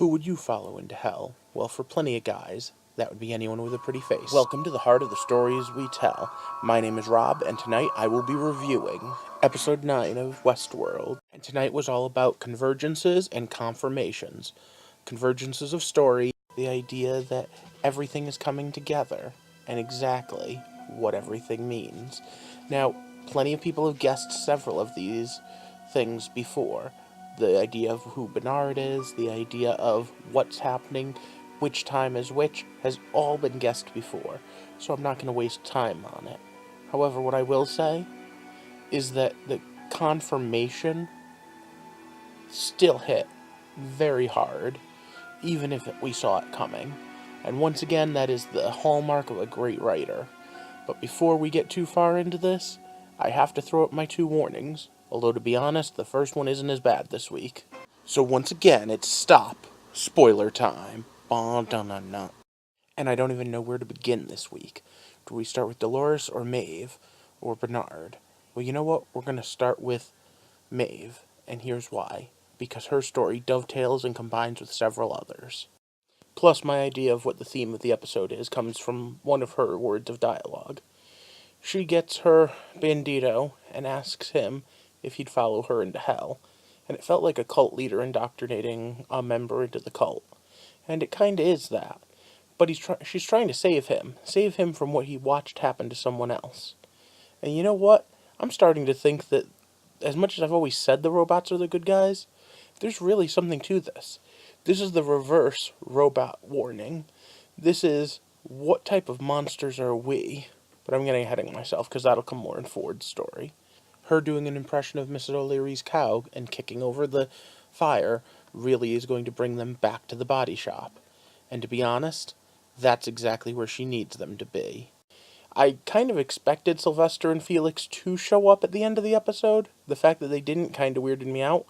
Who would you follow into hell? Well, for plenty of guys, that would be anyone with a pretty face. Welcome to the heart of the stories we tell. My name is Rob, and tonight I will be reviewing Episode 9 of Westworld. And tonight was all about convergences and confirmations. Convergences of story, the idea that everything is coming together, and exactly what everything means. Now, plenty of people have guessed several of these things before. The idea of who Bernard is, the idea of what's happening, which time is which, has all been guessed before, so I'm not going to waste time on it. However, what I will say is that the confirmation still hit very hard, even if we saw it coming. And once again, that is the hallmark of a great writer. But before we get too far into this, I have to throw up my two warnings. Although, to be honest, the first one isn't as bad this week. So once again, it's stop. Spoiler time. And I don't even know where to begin this week. Do we start with Dolores or Maeve? Or Bernard? Well, you know what? We're going to start with Maeve. And here's why. Because her story dovetails and combines with several others. Plus, my idea of what the theme of the episode is comes from one of her words of dialogue. She gets her bandito and asks him if he'd follow her into hell, and it felt like a cult leader indoctrinating a member into the cult. And it kinda is that. But she's trying to save him from what he watched happen to someone else. And you know what? I'm starting to think that, as much as I've always said the robots are the good guys, there's really something to this. This is the reverse robot warning. This is, what type of monsters are we? But I'm getting ahead of myself, because that'll come more in Ford's story. Her doing an impression of Mrs. O'Leary's cow and kicking over the fire really is going to bring them back to the body shop. And to be honest, that's exactly where she needs them to be. I kind of expected Sylvester and Felix to show up at the end of the episode. The fact that they didn't kind of weirded me out.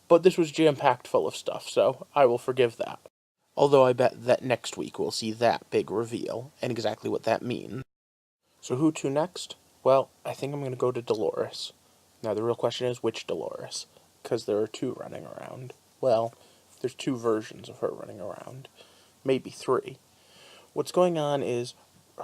But this was jam-packed full of stuff, so I will forgive that. Although I bet that next week we'll see that big reveal, and exactly what that means. So who to next? Well, I think I'm going to go to Dolores. Now the real question is, which Dolores? Because there are two running around. Well, there's two versions of her running around. Maybe three. What's going on is,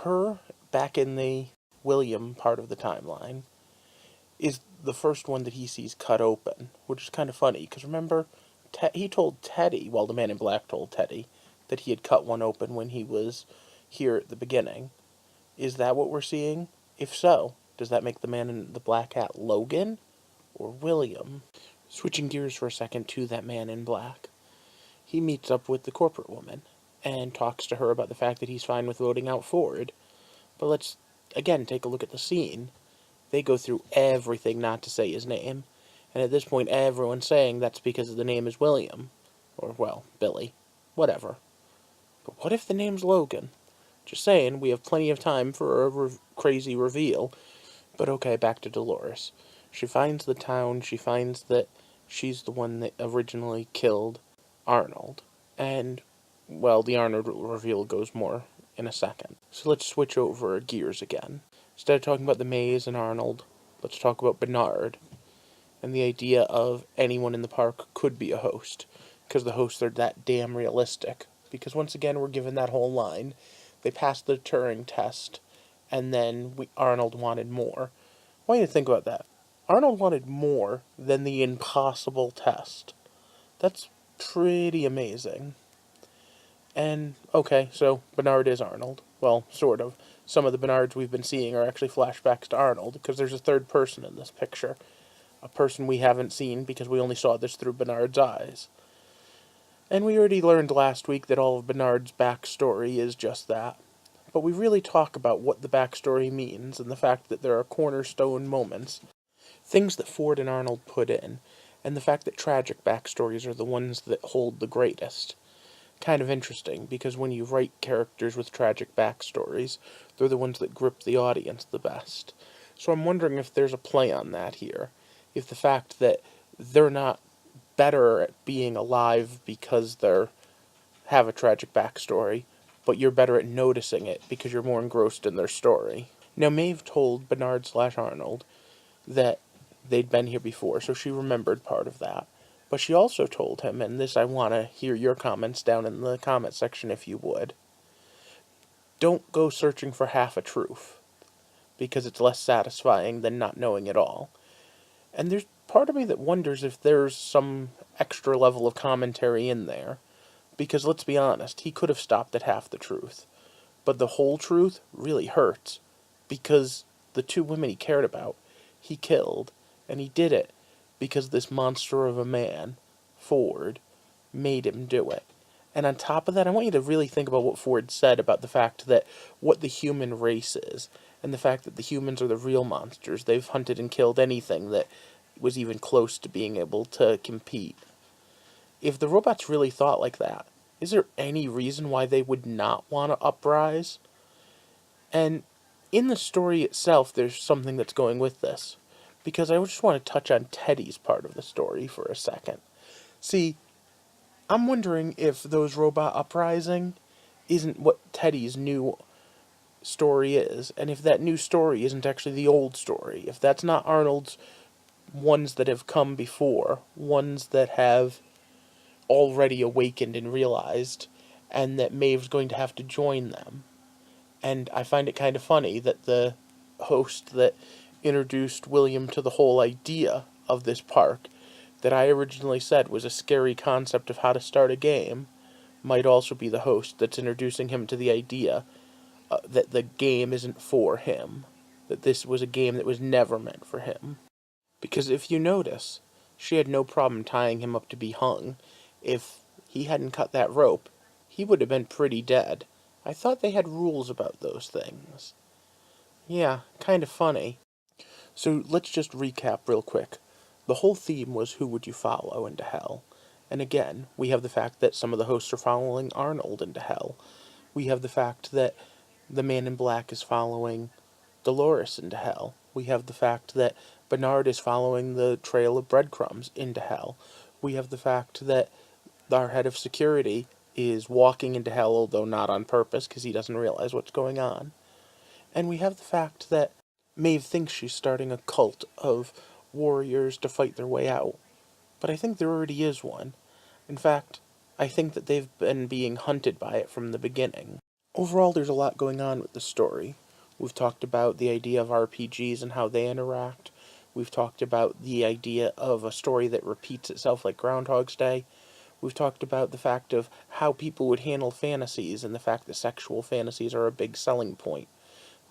her, back in the William part of the timeline, is the first one that he sees cut open, which is kind of funny, because remember, he told Teddy, well, the Man in Black told Teddy, that he had cut one open when he was here at the beginning. Is that what we're seeing? If so, does that make the Man in the Black hat Logan or William? Switching gears for a second to that Man in Black. He meets up with the corporate woman and talks to her about the fact that he's fine with voting out Ford. But let's, again, take a look at the scene. They go through everything not to say his name, and at this point everyone's saying that's because the name is William. Or, well, Billy. Whatever. But what if the name's Logan? Just saying, we have plenty of time for a crazy reveal. But okay, back to Dolores. She finds the town, she finds that she's the one that originally killed Arnold. And, well, the Arnold reveal goes more in a second. So let's switch over gears again. Instead of talking about the maze and Arnold, let's talk about Bernard. And the idea of anyone in the park could be a host. Because the hosts are that damn realistic. Because once again, we're given that whole line. They passed the Turing test, and then Arnold wanted more. I want you to think about that. Arnold wanted more than the impossible test. That's pretty amazing. And, okay, so Bernard is Arnold. Well, sort of. Some of the Bernards we've been seeing are actually flashbacks to Arnold, because there's a third person in this picture. A person we haven't seen, because we only saw this through Bernard's eyes. And we already learned last week that all of Bernard's backstory is just that. But we really talk about what the backstory means, and the fact that there are cornerstone moments. Things that Ford and Arnold put in, and the fact that tragic backstories are the ones that hold the greatest. Kind of interesting, because when you write characters with tragic backstories, they're the ones that grip the audience the best. So I'm wondering if there's a play on that here. If the fact that they're not better at being alive because they have a tragic backstory, but you're better at noticing it because you're more engrossed in their story. Now, Maeve told Bernard/Arnold that they'd been here before, so she remembered part of that. But she also told him, and this I want to hear your comments down in the comment section if you would, don't go searching for half a truth, because it's less satisfying than not knowing it all. And there's part of me that wonders if there's some extra level of commentary in there. Because let's be honest, he could have stopped at half the truth. But the whole truth really hurts. Because the two women he cared about, he killed. And he did it because this monster of a man, Ford, made him do it. And on top of that, I want you to really think about what Ford said about the fact that what the human race is, and the fact that the humans are the real monsters. They've hunted and killed anything that was even close to being able to compete. If the robots really thought like that, is there any reason why they would not want to uprise? And in the story itself, there's something that's going with this. Because I just want to touch on Teddy's part of the story for a second. See, I'm wondering if those robot uprising isn't what Teddy's new story is, and if that new story isn't actually the old story, if that's not Arnold's ones that have come before, ones that have already awakened and realized, and that Maeve's going to have to join them. And I find it kind of funny that the host that introduced William to the whole idea of this park, that I originally said was a scary concept of how to start a game, might also be the host that's introducing him to the idea that the game isn't for him, that this was a game that was never meant for him. Because if you notice, she had no problem tying him up to be hung. If he hadn't cut that rope, he would have been pretty dead. I thought they had rules about those things. Yeah, kind of funny. So let's just recap real quick. The whole theme was who would you follow into hell? And again, we have the fact that some of the hosts are following Arnold into hell. We have the fact that the man in black is following Dolores into hell. We have the fact that Bernard is following the trail of breadcrumbs into hell. We have the fact that our head of security is walking into hell, although not on purpose, because he doesn't realize what's going on. And we have the fact that Maeve thinks she's starting a cult of warriors to fight their way out. But I think there already is one. In fact, I think that they've been being hunted by it from the beginning. Overall, there's a lot going on with the story. We've talked about the idea of RPGs and how they interact. We've talked about the idea of a story that repeats itself like Groundhog's Day. We've talked about the fact of how people would handle fantasies and the fact that sexual fantasies are a big selling point.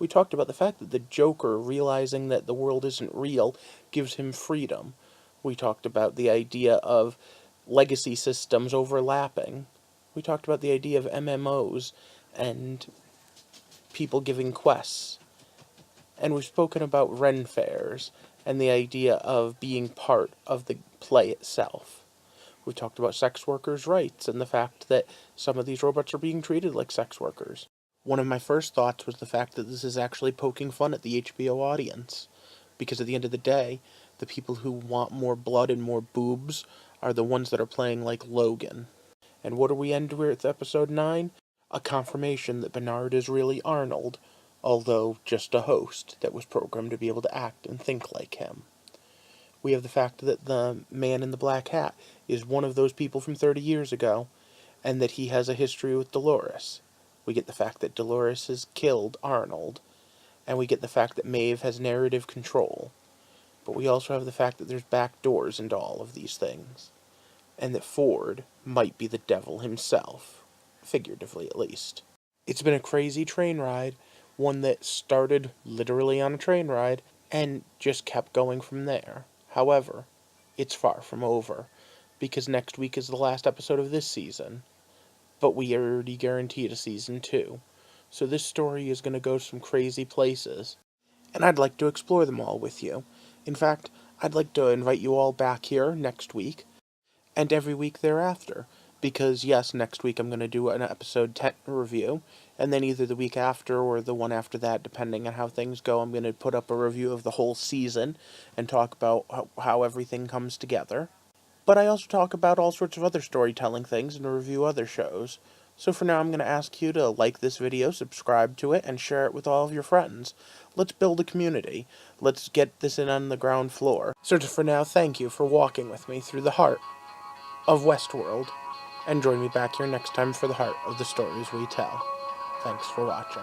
We talked about the fact that the Joker, realizing that the world isn't real, gives him freedom. We talked about the idea of legacy systems overlapping. We talked about the idea of MMOs and people giving quests. And we've spoken about Ren fairs and the idea of being part of the play itself. We've talked about sex workers' rights and the fact that some of these robots are being treated like sex workers. One of my first thoughts was the fact that this is actually poking fun at the HBO audience. Because at the end of the day, the people who want more blood and more boobs are the ones that are playing like Logan. And what do we end with episode 9? A confirmation that Bernard is really Arnold, although just a host that was programmed to be able to act and think like him. We have the fact that the man in the black hat is one of those people from 30 years ago, and that he has a history with Dolores. We get the fact that Dolores has killed Arnold, and we get the fact that Maeve has narrative control. But we also have the fact that there's back doors into all of these things, and that Ford might be the devil himself, figuratively at least. It's been a crazy train ride, one that started literally on a train ride, and just kept going from there. However, it's far from over, because next week is the last episode of this season. But we already guaranteed a season 2. So this story is going to go some crazy places. And I'd like to explore them all with you. In fact, I'd like to invite you all back here next week, and every week thereafter. Because yes, next week I'm going to do an episode 10 review, and then either the week after or the one after that, depending on how things go, I'm going to put up a review of the whole season and talk about how everything comes together. But I also talk about all sorts of other storytelling things and review other shows. So for now, I'm going to ask you to like this video, subscribe to it, and share it with all of your friends. Let's build a community. Let's get this in on the ground floor. So for now, thank you for walking with me through the heart of Westworld, and join me back here next time for the heart of the stories we tell. Thanks for watching.